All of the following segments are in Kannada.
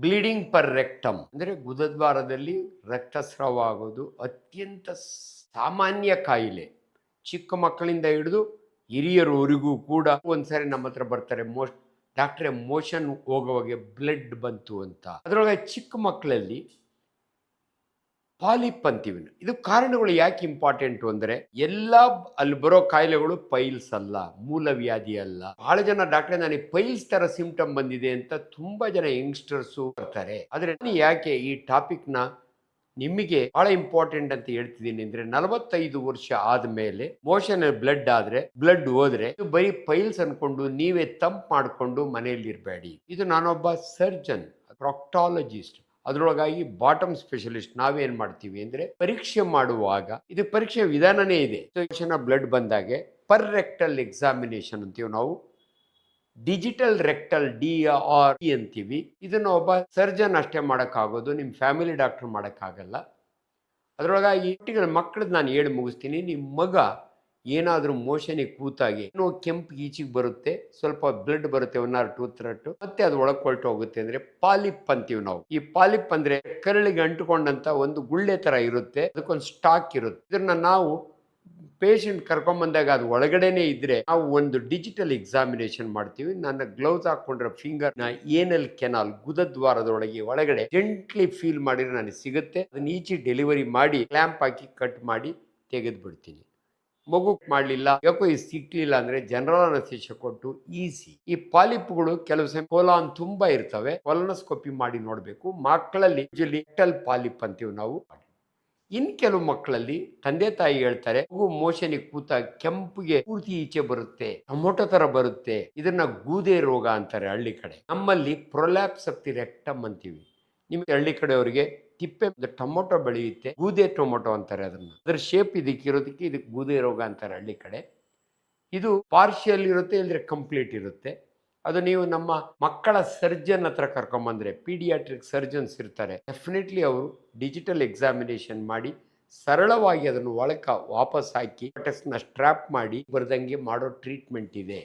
ಬ್ಲೀಡಿಂಗ್ ಪರ್ ರೆಕ್ಟಮ್ ಅಂದರೆ ಗುದದ್ವಾರದಲ್ಲಿ ರಕ್ತಸ್ರಾವ ಆಗೋದು ಅತ್ಯಂತ ಸಾಮಾನ್ಯ ಕಾಯಿಲೆ. ಚಿಕ್ಕ ಮಕ್ಕಳಿಂದ ಹಿಡಿದು ಹಿರಿಯರವರೆಗೂ ಕೂಡ ಒಂದ್ಸರಿ ನಮ್ಮ ಹತ್ರ ಬರ್ತಾರೆ, ಡಾಕ್ಟ್ರೆ ಮೋಷನ್ ಹೋಗೋವಾಗೆ ಬ್ಲಡ್ ಬಂತು ಅಂತ. ಅದರೊಳಗೆ ಚಿಕ್ಕ ಮಕ್ಕಳಲ್ಲಿ ಪಾಲಿಪ್ ಅಂತೀವಿ. ಇದು ಕಾರಣಗಳು ಯಾಕೆ ಇಂಪಾರ್ಟೆಂಟು ಅಂದರೆ ಎಲ್ಲ ಅಲ್ಲಿ ಬರೋ ಕಾಯಿಲೆಗಳು ಪೈಲ್ಸ್ ಅಲ್ಲ, ಮೂಲವ್ಯಾಧಿ ಅಲ್ಲ. ಬಹಳ ಜನ ಡಾಕ್ಟ್ರೆ ನನಗೆ ಪೈಲ್ಸ್ ತರ ಸಿಂಪ್ಟಮ್ ಬಂದಿದೆ ಅಂತ ತುಂಬಾ ಜನ ಯಂಗ್ಸ್ಟರ್ಸು ಬರ್ತಾರೆ. ಆದ್ರೆ ಯಾಕೆ ಈ ಟಾಪಿಕ್ನ ನಿಮಗೆ ಬಹಳ ಇಂಪಾರ್ಟೆಂಟ್ ಅಂತ ಹೇಳ್ತಿದ್ದೀನಿ ಅಂದ್ರೆ 45 ವರ್ಷ ಆದ್ಮೇಲೆ ಮೋಷನ್ ಬ್ಲಡ್ ಆದ್ರೆ ಬ್ಲಡ್ ಹೋದ್ರೆ ಬರೀ ಪೈಲ್ಸ್ ಅನ್ಕೊಂಡು ನೀವೇ ತಂಪ್ ಮಾಡ್ಕೊಂಡು ಮನೆಯಲ್ಲಿ ಇರಬೇಡಿ. ಇದು ನಾನೊಬ್ಬ ಸರ್ಜನ್, ಪ್ರಾಕ್ಟಾಲಜಿಸ್ಟ್. ಅದರೊಳಗಾಗಿ ಬಾಟಮ್ ಸ್ಪೆಷಲಿಸ್ಟ್. ನಾವೇನ್ ಮಾಡ್ತೀವಿ ಅಂದ್ರೆ ಪರೀಕ್ಷೆ ಮಾಡುವಾಗ ಇದು ಪರೀಕ್ಷೆ ವಿಧಾನನೇ ಇದೆ. ಬ್ಲಡ್ ಬಂದಾಗೆ ಪರ್ ರೆಕ್ಟಲ್ ಎಕ್ಸಾಮಿನೇಷನ್ ಅಂತೀವಿ ನಾವು, ಡಿಜಿಟಲ್ ರೆಕ್ಟಲ್ DRE ಅಂತೀವಿ. ಇದನ್ನ ಒಬ್ಬ ಸರ್ಜನ್ ಅಷ್ಟೇ ಮಾಡೋಕ್ಕಾಗೋದು, ನಿಮ್ಮ ಫ್ಯಾಮಿಲಿ ಡಾಕ್ಟರ್ ಮಾಡೋಕ್ಕಾಗಲ್ಲ. ಅದರೊಳಗಾಗಿ ಮಕ್ಕಳದ್ದು ನಾನು ಹೇಳಿ ಮುಗಿಸ್ತೀನಿ. ನಿಮ್ಮ ಮಗ ಏನಾದರೂ ಮೋಷನಿಗೆ ಕೂತಾಗಿ ಏನೋ ಕೆಂಪು ಈಚಿಗೆ ಬರುತ್ತೆ, ಸ್ವಲ್ಪ ಬ್ಲಡ್ ಬರುತ್ತೆ, 1 or 2 ಥ್ರಟ್, ಮತ್ತೆ ಅದು ಒಳಗೆ ಹೋಗುತ್ತೆ ಅಂದ್ರೆ ಪಾಲಿಪ್ ಅಂತೀವಿ ನಾವು. ಈ ಪಾಲಿಪ್ ಅಂದ್ರೆ ಕರಳಿಗೆ ಅಂಟುಕೊಂಡಂತ ಒಂದು ಗುಳ್ಳೆ ತರ ಇರುತ್ತೆ, ಅದಕ್ಕೊಂದು ಸ್ಟಾಕ್ ಇರುತ್ತೆ. ಇದನ್ನ ನಾವು ಪೇಷಂಟ್ ಕರ್ಕೊಂಡ್ಬಂದಾಗ ಅದು ಒಳಗಡೆನೆ ಇದ್ರೆ ನಾವು ಒಂದು ಡಿಜಿಟಲ್ ಎಕ್ಸಾಮಿನೇಷನ್ ಮಾಡ್ತೀವಿ. ನನ್ನ ಗ್ಲೌಸ್ ಹಾಕೊಂಡ್ರೆ ಫಿಂಗರ್ ನ ಏನಲ್ ಕೆನಾಲ್ ಗುದದ್ವಾರದೊಳಗೆ ಒಳಗಡೆ ಜೆಂಟ್ಲಿ ಫೀಲ್ ಮಾಡಿದ್ರೆ ನನಗೆ ಸಿಗುತ್ತೆ. ಅದನ್ನ ಈಚೆ ಡೆಲಿವರಿ ಮಾಡಿ ಕ್ಲ್ಯಾಂಪ್ ಹಾಕಿ ಕಟ್ ಮಾಡಿ ತೆಗೆದು ಬಿಡ್ತೀನಿ. ಮಗು ಮಾಡಲಿಲ್ಲ, ಯಾಕೋ ಇದು ಸಿಕ್ಲಿಲ್ಲ ಅಂದ್ರೆ ಜನರಲ್ ಅನಸ್ತೇಷಿಯಾ ಕೊಟ್ಟು ಈಸಿ. ಈ ಪಾಲಿಪ್ಗಳು ಕೆಲವು ಸಮಯ ಕೋಲಾನ್ ತುಂಬಾ ಇರ್ತವೆ, ಕೊಲನೋಸ್ಕೋಪಿ ಮಾಡಿ ನೋಡಬೇಕು. ಮಕ್ಕಳಲ್ಲಿ ರೆಕ್ಟಲ್ ಪಾಲಿಪ್ ಅಂತೀವಿ ನಾವು. ಇನ್ ಕೆಲವು ಮಕ್ಕಳಲ್ಲಿ ತಂದೆ ತಾಯಿ ಹೇಳ್ತಾರೆ ಮಗು ಮೋಷನಿಗೆ ಕೂತಾಗ ಕೆಂಪಿಗೆ ಪೂರ್ತಿ ಈಚೆ ಬರುತ್ತೆ, ಟೊಮೊಟೊ ತರ ಬರುತ್ತೆ, ಇದನ್ನ ಗೂದೆ ರೋಗ ಅಂತಾರೆ ಹಳ್ಳಿ ಕಡೆ. ನಮ್ಮಲ್ಲಿ ಪ್ರೊಲ್ಯಾಪ್ಸ್ ಆಫ್ ದಿ ರೆಕ್ಟಮ್ ಅಂತೀವಿ. ನಿಮ್ಗೆ ಹಳ್ಳಿ ಕಡೆಯವರಿಗೆ ತಿಪ್ಪೆ ಟೊಮೊಟೊ ಬೆಳೆಯುತ್ತೆ, ಗೂದೆ ಟೊಮೊಟೊ ಅಂತಾರೆ ಅದನ್ನ. ಅದ್ರ ಶೇಪ್ ಇದಕ್ಕಿರೋದಕ್ಕೆ ಇದಕ್ಕೆ ಗೂದೆ ರೋಗ ಅಂತಾರೆ ಹಳ್ಳಿ ಕಡೆ. ಇದು ಪಾರ್ಷಿಯಲ್ ಇರುತ್ತೆ, ಇಲ್ಲದ್ರೆ ಕಂಪ್ಲೀಟ್ ಇರುತ್ತೆ. ಅದು ನೀವು ನಮ್ಮ ಮಕ್ಕಳ ಸರ್ಜನ್ ಹತ್ರ ಕರ್ಕೊಂಬಂದ್ರೆ, ಪೀಡಿಯಾಟ್ರಿಕ್ ಸರ್ಜನ್ಸ್ ಇರ್ತಾರೆ, ಡೆಫಿನೆಟ್ಲಿ ಅವರು ಡಿಜಿಟಲ್ ಎಕ್ಸಾಮಿನೇಷನ್ ಮಾಡಿ ಸರಳವಾಗಿ ಅದನ್ನು ಒಳಕ ವಾಪಸ್ ಹಾಕಿ ಸ್ಟ್ರಾಪ್ ಮಾಡಿ ಬರ್ದಂಗೆ ಮಾಡೋ ಟ್ರೀಟ್ಮೆಂಟ್ ಇದೆ.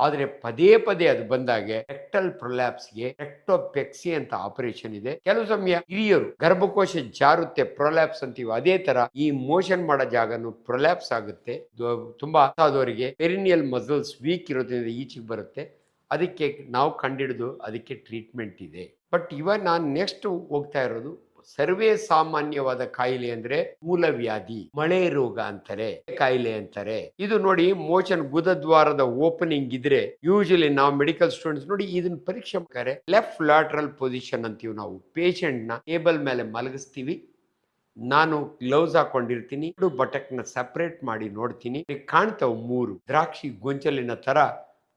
ಆದರೆ ಪದೇ ಪದೇ ಅದು ಬಂದಾಗೆ ರೆಕ್ಟಲ್ ಪ್ರೊಲ್ಯಾಪ್ಸ್ಗೆ ರೆಕ್ಟೋಪೆಕ್ಸಿ ಅಂತ ಆಪರೇಷನ್ ಇದೆ. ಕೆಲವು ಸಮಯ ಹಿರಿಯರು ಗರ್ಭಕೋಶ ಜಾರುತ್ತೆ, ಪ್ರೊಲ್ಯಾಪ್ಸ್ ಅಂತೀವಿ. ಅದೇ ತರ ಈ ಮೋಷನ್ ಮಾಡೋ ಜಾಗನು ಪ್ರೊಲ್ಯಾಪ್ಸ್ ಆಗುತ್ತೆ. ತುಂಬಾ ಆದವರಿಗೆ ಪೆರಿನಿಯಲ್ ಮಸಲ್ಸ್ ವೀಕ್ ಇರೋದ್ರಿಂದ ಈಚೆಗೆ ಬರುತ್ತೆ. ಅದಕ್ಕೆ ನಾವು ಕಂಡಿಡಿದು ಅದಕ್ಕೆ ಟ್ರೀಟ್ಮೆಂಟ್ ಇದೆ. ಬಟ್ ಇವಾಗ ನಾನು ನೆಕ್ಸ್ಟ್ ಹೋಗ್ತಾ ಇರೋದು ಸರ್ವೇ ಸಾಮಾನ್ಯವಾದ ಕಾಯಿಲೆ ಅಂದ್ರೆ ಮೂಲವ್ಯಾಧಿ, ಮಳೆ ರೋಗ ಅಂತಾರೆ, ಕಾಯಿಲೆ ಅಂತಾರೆ. ಇದು ನೋಡಿ, ಮೋಷನ್ ಗುದದ್ವಾರದ ಓಪನಿಂಗ್ ಇದ್ರೆ ಯೂಶಲಿ ನಾವು ಮೆಡಿಕಲ್ ಸ್ಟೂಡೆಂಟ್ಸ್ ನೋಡಿ ಇದನ್ನ ಪರೀಕ್ಷೆ ಮಾಡ್ತಾರೆ. ಲೆಫ್ಟ್ ಲ್ಯಾಟ್ರಲ್ ಪೊಸಿಷನ್ ಅಂತೀವಿ ನಾವು. ಪೇಷಂಟ್ ನ ಟೇಬಲ್ ಮೇಲೆ ಮಲಗಿಸ್ತೀವಿ, ನಾನು ಗ್ಲೌಸ್ ಹಾಕೊಂಡಿರ್ತೀನಿ, ಬಟಕ್ನ ಸಪರೇಟ್ ಮಾಡಿ ನೋಡ್ತೀನಿ. ಕಾಣ್ತಾವ್ 3 ದ್ರಾಕ್ಷಿ ಗೊಂಚಲಿನ ತರ,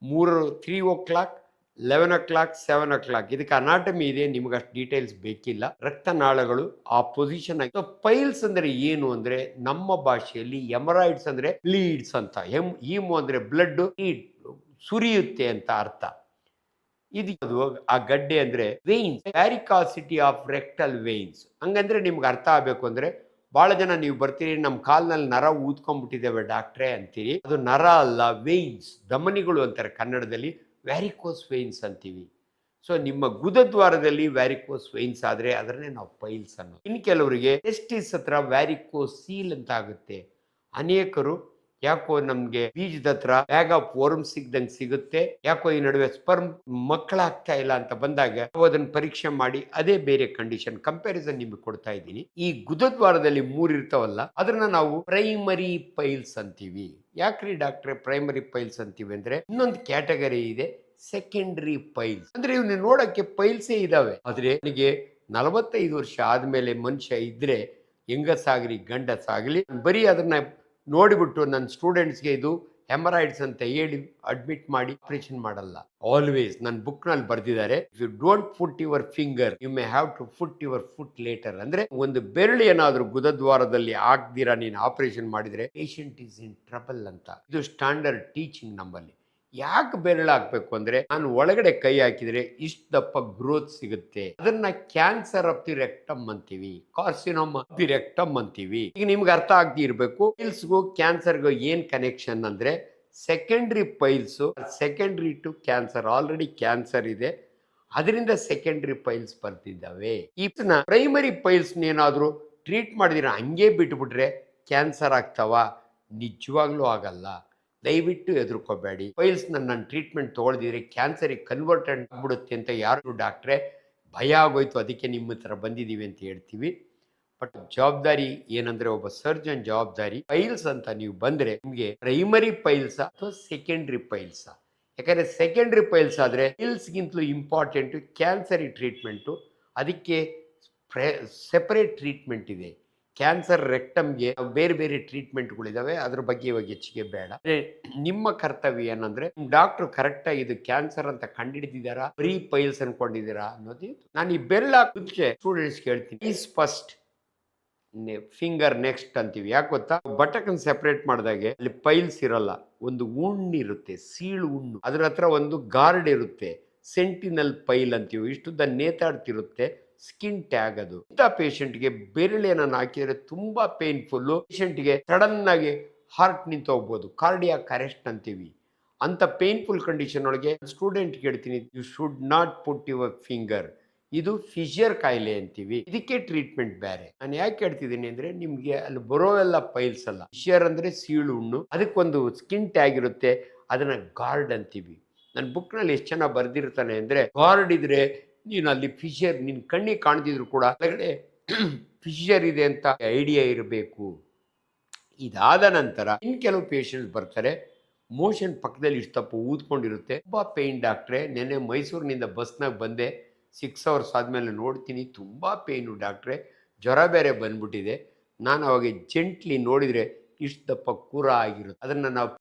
3 o'clock 11 o'clock 7 o'clock. ಇದಕ್ಕೆ ಅನಾಟಮಿ ಇದೆ, ನಿಮ್ಗೆ ಅಷ್ಟು ಡೀಟೇಲ್ಸ್ ಬೇಕಿಲ್ಲ. ರಕ್ತನಾಳಗಳು ಆ ಪೊಸಿಷನ್. ಪೈಲ್ಸ್ ಅಂದ್ರೆ ಏನು ಅಂದ್ರೆ ನಮ್ಮ ಭಾಷೆಯಲ್ಲಿ ಎಮರಾಯ್ಡ್ಸ್ ಅಂದ್ರೆ ಬ್ಲೀಡ್ಸ್ ಅಂತ, ಹೀಮೋ ಅಂದ್ರೆ ಬ್ಲಡ್, ಸುರಿಯುತ್ತೆ ಅಂತ ಅರ್ಥ. ಇದು ಆ ಗಡ್ಡೆ ಅಂದ್ರೆ ವೇನ್ಸ್, ವ್ಯಾರಿಕಾಸಿಟಿ ಆಫ್ ರೆಕ್ಟಲ್ ವೇನ್ಸ್. ಹಂಗಂದ್ರೆ ನಿಮ್ಗೆ ಅರ್ಥ ಆಗ್ಬೇಕು ಅಂದ್ರೆ, ಬಹಳ ಜನ ನೀವು ಬರ್ತೀರಿ, ನಮ್ಮ ಕಾಲ್ನಲ್ಲಿ ನರ ಊದ್ಕೊಂಡ್ಬಿಟ್ಟಿದ್ದೇವೆ ಡಾಕ್ಟ್ರೇ ಅಂತೀರಿ. ಅದು ನರ ಅಲ್ಲ, ವೇನ್ಸ್, ಧಮನಿಗಳು ಅಂತಾರೆ ಕನ್ನಡದಲ್ಲಿ. ವ್ಯಾರಿಕೋಸ್ ವೇನ್ಸ್ ಅಂತೀವಿ. ಸೊ ನಿಮ್ಮ ಗುದದ್ವಾರದಲ್ಲಿ ವ್ಯಾರಿಕೋಸ್ ವೇನ್ಸ್ ಆದ್ರೆ ಅದನ್ನೇ ನಾವು ಪೈಲ್ಸ್ ಅನ್ನೋದು. ಇನ್ ಕೆಲವರಿಗೆ ಟೆಸ್ಟಿಸ್ ಹತ್ರ ವ್ಯಾರಿಕೋಸ್ ಸೀಲ್ ಅಂತ ಆಗುತ್ತೆ. ಅನೇಕರು ಯಾಕೋ ನಮ್ಗೆ ಬೀಜದ ಹತ್ರ ಬ್ಯಾಗ್ ಆಫ್ ವರ್ಮ್ ಸಿಗ್ದಂಗೆ ಸಿಗುತ್ತೆ, ಯಾಕೋ ಈ ನಡುವೆ ಸ್ಪರ್ಮ್ ಮಕ್ಕಳಾಗ್ತಾ ಇಲ್ಲ ಅಂತ ಬಂದಾಗ ಅದನ್ನ ಪರೀಕ್ಷೆ ಮಾಡಿ ಅದೇ ಬೇರೆ ಕಂಡೀಷನ್ ಕಂಪ್ಯಾರಿಸನ್ ನಿಮ್ಗೆ ಕೊಡ್ತಾ ಇದ್ದೀನಿ. ಈ ಗುದದ್ವಾರದಲ್ಲಿ 3 ಇರ್ತಾವಲ್ಲ, ಅದನ್ನ ನಾವು ಪ್ರೈಮರಿ ಪೈಲ್ಸ್ ಅಂತೀವಿ. ಯಾಕ್ರಿ ಡಾಕ್ಟ್ರೆ ಪ್ರೈಮರಿ ಪೈಲ್ಸ್ ಅಂತೀವಿ ಅಂದ್ರೆ, ಇನ್ನೊಂದು ಕ್ಯಾಟಗರಿ ಇದೆ ಸೆಕೆಂಡರಿ ಪೈಲ್ಸ್. ಅಂದ್ರೆ ಇವ್ನ ನೋಡಕ್ಕೆ ಪೈಲ್ಸೇ ಇದಾವೆ, ಆದ್ರೆ ನನಗೆ 45 ವರ್ಷ ಆದ್ಮೇಲೆ ಮನುಷ್ಯ ಇದ್ರೆ, ಹೆಂಗಸಾಗ್ಲಿ ಗಂಡಸಾಗ್ಲಿ, ಬರೀ ಅದನ್ನ ನೋಡಿಬಿಟ್ಟು ನನ್ನ ಸ್ಟೂಡೆಂಟ್ಸ್ಗೆ ಇದು ಹೆಮರಾಯ್ಡ್ಸ್ ಅಂತ ಹೇಳಿ ಅಡ್ಮಿಟ್ ಮಾಡಿ ಆಪರೇಷನ್ ಮಾಡಲ್ಲ. ಆಲ್ವೇಸ್ ನನ್ನ ಬುಕ್ ನಲ್ಲಿ ಬರ್ದಿದ್ದಾರೆ, if you don't put your finger you may have to put your foot later. ಅಂದ್ರೆ ಒಂದು ಬೆರಳು ಏನಾದ್ರೂ ಗುದದ್ವಾರದಲ್ಲಿ ಆಗ್ದಿರಾ ನೀನು ಆಪರೇಷನ್ ಮಾಡಿದ್ರೆ ಪೇಷಂಟ್ ಇಸ್ ಇನ್ ಟ್ರಬಲ್ ಅಂತ. ಇದು ಸ್ಟ್ಯಾಂಡರ್ಡ್ ಟೀಚಿಂಗ್ ನಮ್ಮಲ್ಲಿ. ಯಾಕೆ ಬೆರಳು ಹಾಕ್ಬೇಕು ಅಂದ್ರೆ, ನಾನು ಒಳಗಡೆ ಕೈ ಹಾಕಿದ್ರೆ ಇಷ್ಟು ದಪ್ಪ ಗ್ರೋತ್ ಸಿಗುತ್ತೆ. ಅದನ್ನ ಕ್ಯಾನ್ಸರ್ ಆಫ್ ದಿ ರೆಕ್ಟಮ್ ಅಂತೀವಿ, ಕಾರ್ಸಿನೋಮ್ ಆಫ್ ದಿ ರೆಕ್ಟಮ್ ಅಂತೀವಿ. ಈಗ ನಿಮ್ಗೆ ಅರ್ಥ ಆಗ್ತಿ ಇರ್ಬೇಕು ಪೈಲ್ಸ್ಗೂ ಕ್ಯಾನ್ಸರ್ಗೂ ಏನ್ ಕನೆಕ್ಷನ್ ಅಂದ್ರೆ, secondary piles secondary to cancer. Already cancer ಇದೆ, ಅದರಿಂದ ಸೆಕೆಂಡ್ರಿ ಪೈಲ್ಸ್ ಬರ್ತಿದ್ದಾವೆ. ಇದನ್ನ ಪ್ರೈಮರಿ ಪೈಲ್ಸ್ ಏನಾದರೂ ಟ್ರೀಟ್ ಮಾಡಿದಿರ ಹಂಗೆ ಬಿಟ್ಬಿಟ್ರೆ ಕ್ಯಾನ್ಸರ್ ಆಗ್ತಾವ? ನಿಜವಾಗ್ಲೂ ಆಗಲ್ಲ. ದಯವಿಟ್ಟು ಹೆದರ್ಕೋಬೇಡಿ. ಪೈಲ್ಸ್ ನಾನು ಟ್ರೀಟ್ಮೆಂಟ್ ತೊಗೊಳ್ದಿದ್ರೆ ಕ್ಯಾನ್ಸರಿಗೆ ಕನ್ವರ್ಟೆಡ್ ಆಗ್ಬಿಡುತ್ತೆ ಅಂತ ಯಾರು ಡಾಕ್ಟ್ರೆ ಭಯ ಆಗೋಯ್ತು, ಅದಕ್ಕೆ ನಿಮ್ಮ ಹತ್ರ ಬಂದಿದ್ದೀವಿ ಅಂತ ಹೇಳ್ತೀವಿ. ಬಟ್ ಜವಾಬ್ದಾರಿ ಏನಂದ್ರೆ ಒಬ್ಬ ಸರ್ಜನ್ ಜವಾಬ್ದಾರಿ. ಪೈಲ್ಸ್ ಅಂತ ನೀವು ಬಂದ್ರೆ ನಿಮಗೆ ಪ್ರೈಮರಿ ಪೈಲ್ಸ್ ಅಥವಾ ಸೆಕೆಂಡ್ರಿ ಪೈಲ್ಸ್? ಯಾಕಂದ್ರೆ ಸೆಕೆಂಡ್ರಿ ಪೈಲ್ಸ್ ಆದರೆ ಪೈಲ್ಸ್ಗಿಂತಲೂ ಇಂಪಾರ್ಟೆಂಟು ಕ್ಯಾನ್ಸರಿ ಟ್ರೀಟ್ಮೆಂಟು. ಅದಕ್ಕೆ ಸೆಪರೇಟ್ ಟ್ರೀಟ್ಮೆಂಟ್ ಇದೆ. ಕ್ಯಾನ್ಸರ್ ರೆಕ್ಟಮ್ಗೆ ಬೇರೆ ಬೇರೆ ಟ್ರೀಟ್ಮೆಂಟ್ಗಳಿದಾವೆ, ಅದ್ರ ಬಗ್ಗೆ ಇವಾಗ ಹೆಚ್ಚಿಗೆ ಬೇಡ. ನಿಮ್ಮ ಕರ್ತವ್ಯ ಏನಂದ್ರೆ ಡಾಕ್ಟರ್ ಕರೆಕ್ಟಾಗಿ ಇದು ಕ್ಯಾನ್ಸರ್ ಅಂತ ಕಂಡಿಡಿದಿದ್ದಾರಾ, ಬರೀ ಪೈಲ್ಸ್ ಅನ್ಕೊಂಡಿದ್ದೀರಾ ಅನ್ನೋದು. ನಾನು ಈ ಬೆರಳ ಮುಂಚೆ ಸ್ಟೂಡೆಂಟ್ಸ್ ಕೇಳ್ತೀನಿ, ಈಸ್ ಫಸ್ಟ್ ಫಿಂಗರ್ ನೆಕ್ಸ್ಟ್ ಅಂತೀವಿ. ಯಾಕೆ ಗೊತ್ತಾ? ಬಟಕನ್ ಸೆಪರೇಟ್ ಮಾಡಿದಾಗೆ ಅಲ್ಲಿ ಪೈಲ್ಸ್ ಇರಲ್ಲ, ಒಂದು ಹುಣ್ಣು ಇರುತ್ತೆ, ಸೀಳು ಹುಣ್ಣು. ಅದ್ರ ಹತ್ರ ಒಂದು ಗಾರ್ಡ್ ಇರುತ್ತೆ, ಸೆಂಟಿನಲ್ ಪೈಲ್ ಅಂತೀವಿ. ಇಷ್ಟುದ್ದ ನೇತಾಡ್ತಿರುತ್ತೆ, ಸ್ಕಿನ್ ಟ್ಯಾಗ್ ಅದು. ಇಂಥ ಪೇಷಂಟ್ಗೆ ಬೆರಳೇನನ್ನು ಹಾಕಿದರೆ ತುಂಬಾ ಪೇನ್ಫುಲ್ಲು. ಪೇಷಂಟ್ಗೆ ಸಡನ್ ಆಗಿ ಹಾರ್ಟ್ ನಿಂತು ಹೋಗ್ಬೋದು, ಕಾರ್ಡಿಯಾಕ್ ಅರೆಸ್ಟ್ ಅಂತೀವಿ. ಅಂತ ಪೇನ್ಫುಲ್ ಕಂಡೀಷನ್ ಒಳಗೆ ಸ್ಟೂಡೆಂಟ್ ಹೇಳ್ತೀನಿ, you should not put your finger. ಇದು ಫಿಶರ್ ಕಾಯಿಲೆ ಅಂತೀವಿ, ಇದಕ್ಕೆ ಟ್ರೀಟ್ಮೆಂಟ್ ಬೇರೆ. ನಾನು ಯಾಕೆ ಹೇಳ್ತಿದ್ದೀನಿ ಅಂದ್ರೆ ನಿಮ್ಗೆ ಅಲ್ಲಿ ಬರೋವೆಲ್ಲ ಪೈಲ್ಸ್ ಅಲ್ಲ. ಫಿಶರ್ ಅಂದ್ರೆ ಸೀಳು ಹುಣ್ಣು, ಅದಕ್ಕೊಂದು ಸ್ಕಿನ್ ಟ್ಯಾಗ್ ಇರುತ್ತೆ, ಅದನ್ನ ಗಾರ್ಡ್ ಅಂತೀವಿ. ನನ್ನ ಬುಕ್ನಲ್ಲಿ ಎಷ್ಟು ಚೆನ್ನಾಗಿ ಬರ್ದಿರ್ತಾನೆ ಅಂದ್ರೆ, ಗಾರ್ಡ್ ಇದ್ರೆ ನೀನು ಅಲ್ಲಿ ಫಿಶರ್ ನಿನ್ ಕಣ್ಣಿಗೆ ಕಾಣ್ತಿದ್ರು ಕೂಡ ಒಳಗಡೆ ಫಿಶರ್ ಇದೆ ಅಂತ ಐಡಿಯಾ ಇರಬೇಕು. ಇದಾದ ನಂತರ ಇನ್ ಕೆಲವು ಪೇಷಂಟ್ಸ್ ಬರ್ತಾರೆ, ಮೋಷನ್ ಪಕ್ಕದಲ್ಲಿ ಇಷ್ಟಪ್ಪ ಊದ್ಕೊಂಡಿರುತ್ತೆ. ತುಂಬಾ ಪೇಯ್ನ್ ಡಾಕ್ಟ್ರೆ, ನೆನ್ನೆ ಮೈಸೂರಿನಿಂದ ಬಸ್ನಾಗ ಬಂದೆ, 6 ಅವರ್ಸ್ ಆದಮೇಲೆ ನೋಡ್ತೀನಿ ತುಂಬ ಪೇಯ್ನು ಡಾಕ್ಟ್ರೆ, ಜ್ವರ ಬೇರೆ ಬಂದ್ಬಿಟ್ಟಿದೆ. ನಾನು ಅವಾಗ ಜೆಂಟ್ಲಿ ನೋಡಿದರೆ ಇಷ್ಟು ದಪ್ಪ ಕೂರ ಆಗಿರುತ್ತೆ. ಅದನ್ನು ನಾವು